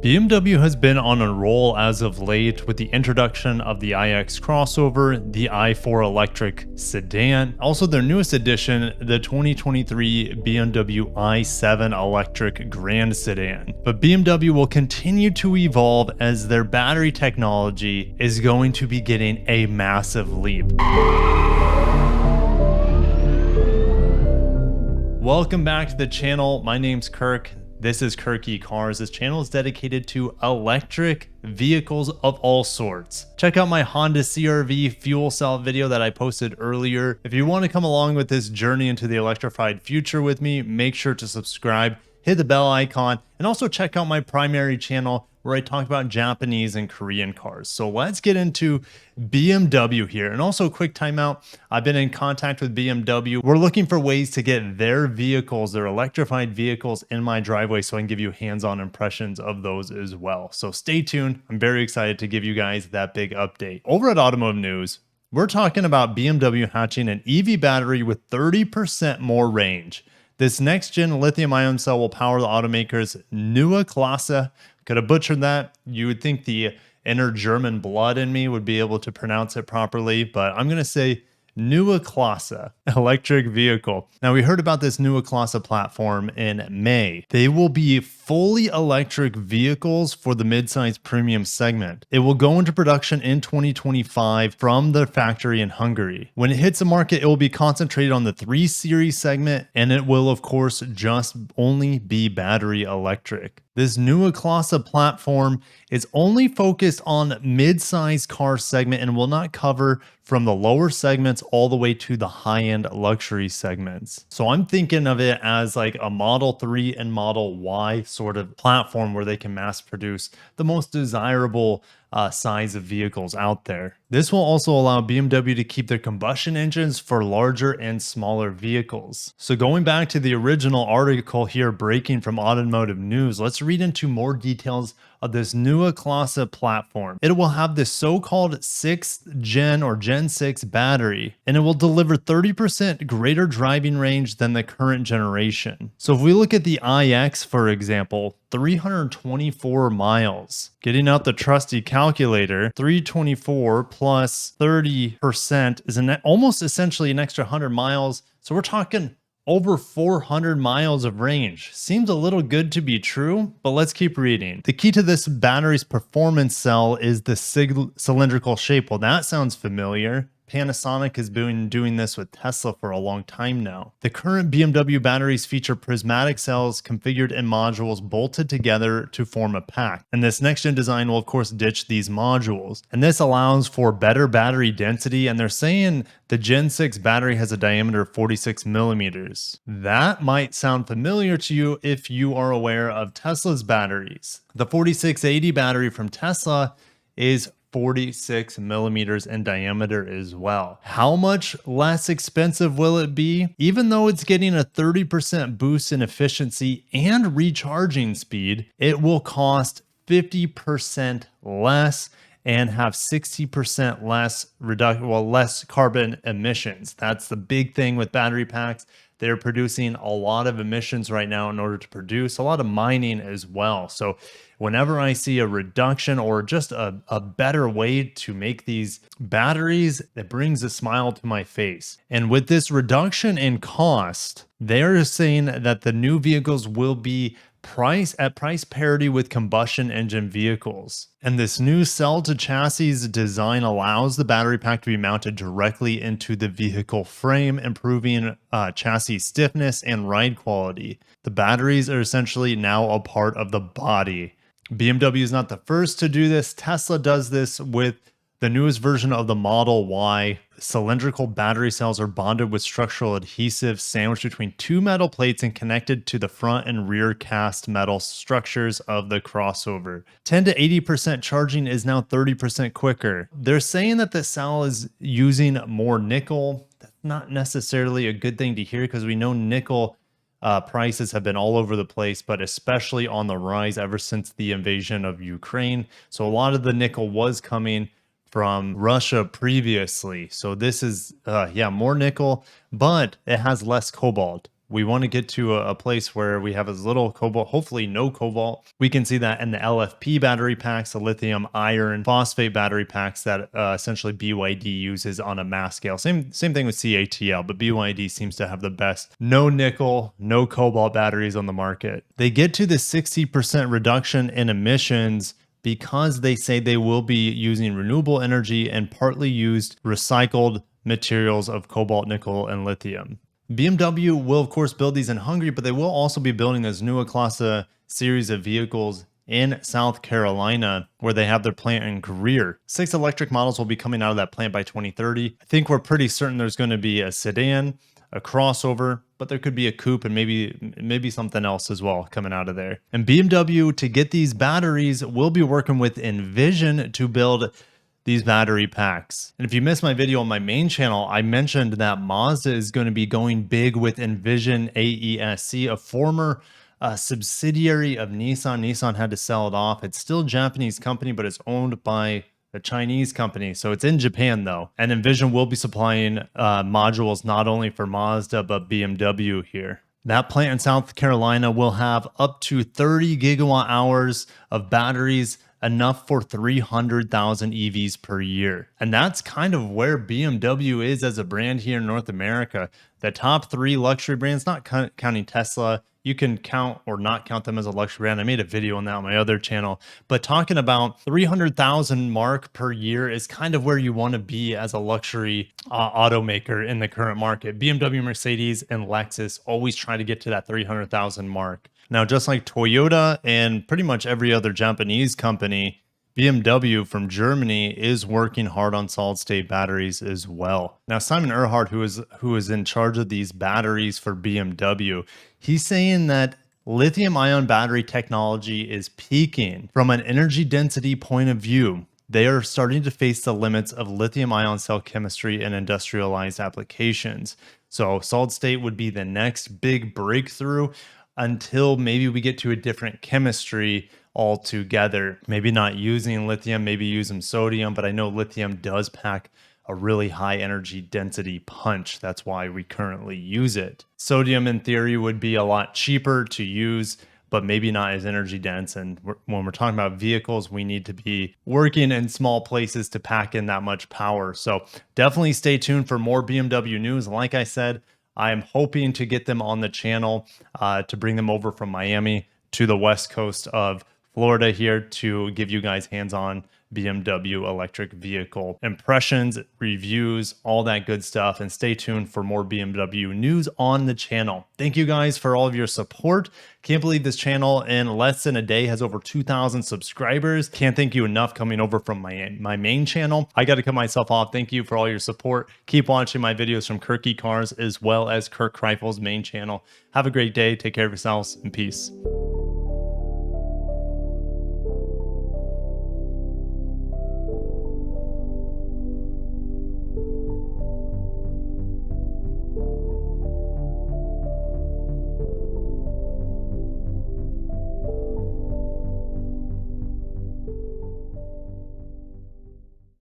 BMW has been on a roll as of late with the introduction of the iX crossover, the i4 electric sedan, also their newest addition, the 2023 BMW i7 electric grand sedan. But BMW will continue to evolve as their battery technology is going to be getting a massive leap. Welcome back to the channel. My name's Kirk. This is Kirky Cars. This channel is dedicated to electric vehicles of all sorts. Check out my Honda CR-V fuel cell video that I posted earlier. If you want to come along with this journey into the electrified future with me, make sure to subscribe, hit the bell icon, and also check out my primary channel where I talk about Japanese and Korean cars. So let's get into BMW here. And also a quick timeout. I've been in contact with BMW. We're looking for ways to get their vehicles, their electrified vehicles in my driveway so I can give you hands-on impressions of those as well. So stay tuned. I'm very excited to give you guys that big update. Over at Automotive News, we're talking about BMW hatching an EV battery with 30% more range. This next-gen lithium-ion cell will power the automaker's Neue Klasse. Could have butchered that. You would think the inner German blood in me would be able to pronounce it properly, but I'm going to say Neue Klasse electric vehicle. Now, we heard about this Neue Klasse platform in May. They will be fully electric vehicles for the midsize premium segment. It will go into production in 2025 from the factory in Hungary. When it hits the market, it will be concentrated on the 3 Series segment, and it will, of course, just only be battery electric. This Neue Klasse platform is only focused on mid-size car segment and will not cover from the lower segments all the way to the high-end luxury segments. So I'm thinking of it as like a Model 3 and Model Y sort of platform where they can mass produce the most desirable size of vehicles out there. This will also allow BMW to keep their combustion engines for larger and smaller vehicles. So going back to the original article here breaking from Automotive News, let's read into more details of this Neue Klasse platform. It will have this so-called 6th gen or Gen 6 battery, and it will deliver 30% greater driving range than the current generation. So if we look at the iX, for example, 324 miles. Getting out the trusty calculator, 324 plus 30% is almost essentially an extra 100 miles. So we're talking over 400 miles of range. Seems a little good to be true, but let's keep reading. The key to this battery's performance cell is the cylindrical shape. Well, that sounds familiar. Panasonic has been doing this with Tesla for a long time now. The current BMW batteries feature prismatic cells configured in modules bolted together to form a pack. And this next-gen design will of course ditch these modules. And this allows for better battery density, and they're saying the Gen 6 battery has a diameter of 46 millimeters. That might sound familiar to you if you are aware of Tesla's batteries. The 4680 battery from Tesla is 46 millimeters in diameter as well. How much less expensive will it be? Even though it's getting a 30% boost in efficiency and recharging speed, it will cost 50% less and have 60% less carbon emissions. That's the big thing with battery packs. They're producing a lot of emissions right now in order to produce a lot of mining as well. So whenever I see a reduction or just a better way to make these batteries, it brings a smile to my face. And with this reduction in cost, they're saying that the new vehicles will be price parity with combustion engine vehicles. And this new cell to chassis design allows the battery pack to be mounted directly into the vehicle frame, improving chassis stiffness and ride quality. The batteries are essentially now a part of the body. BMW is not the first to do this. Tesla does this with the newest version of the Model Y. Cylindrical battery cells are bonded with structural adhesive sandwiched between 2 metal plates and connected to the front and rear cast metal structures of the crossover. 10 to 80% charging is now 30% quicker. They're saying that the cell is using more nickel. That's not necessarily a good thing to hear because we know nickel prices have been all over the place, but especially on the rise ever since the invasion of Ukraine. So a lot of the nickel was coming from Russia previously. So this is, more nickel, but it has less cobalt. We want to get to a place where we have as little cobalt, hopefully no cobalt. We can see that in the LFP battery packs, the lithium iron phosphate battery packs that essentially BYD uses on a mass scale. Same thing with CATL, but BYD seems to have the best no nickel, no cobalt batteries on the market. They get to the 60% reduction in emissions because they say they will be using renewable energy and partly used recycled materials of cobalt, nickel, and lithium. BMW will, of course, build these in Hungary, but they will also be building this Neue Klasse series of vehicles in South Carolina, where they have their plant in Greer. 6 electric models will be coming out of that plant by 2030. I think we're pretty certain there's going to be a sedan, a crossover, but there could be a coupe and maybe something else as well coming out of there. And BMW, to get these batteries, will be working with Envision to build these battery packs. And if you missed my video on my main channel, I mentioned that Mazda is going to be going big with Envision AESC, a former subsidiary of Nissan. Nissan had to sell it off. It's still a Japanese company, but it's owned by a Chinese company. So it's in Japan though. And Envision will be supplying modules not only for Mazda, but BMW here. That plant in South Carolina will have up to 30 gigawatt hours of batteries, enough for 300,000 EVs per year. And that's kind of where BMW is as a brand here in North America. The top 3 luxury brands, not counting Tesla, you can count or not count them as a luxury brand. I made a video on that on my other channel, but talking about 300,000 mark per year is kind of where you want to be as a luxury automaker in the current market. BMW, Mercedes, and Lexus always try to get to that 300,000 mark. Now, just like Toyota and pretty much every other Japanese company, BMW from Germany is working hard on solid state batteries as well. Now, Simon Earhart, who is in charge of these batteries for BMW, he's saying that lithium ion battery technology is peaking. From an energy density point of view, they are starting to face the limits of lithium ion cell chemistry in industrialized applications. So solid state would be the next big breakthrough until maybe we get to a different chemistry altogether. Maybe not using lithium, maybe using sodium, but I know lithium does pack a really high energy density punch. That's why we currently use it. Sodium in theory would be a lot cheaper to use, but maybe not as energy dense. And when we're talking about vehicles, we need to be working in small places to pack in that much power. So definitely stay tuned for more BMW news. Like I said, I am hoping to get them on the channel to bring them over from Miami to the west coast of Florida here to give you guys hands-on BMW electric vehicle impressions, reviews, all that good stuff. And stay tuned for more BMW news on the channel. Thank you guys for all of your support. Can't believe this channel in less than a day has over 2,000 subscribers. Can't thank you enough coming over from my main channel. I got to cut myself off. Thank you for all your support. Keep watching my videos from Kirky Cars as well as Kirk Kreiffel's main channel. Have a great day. Take care of yourselves and peace.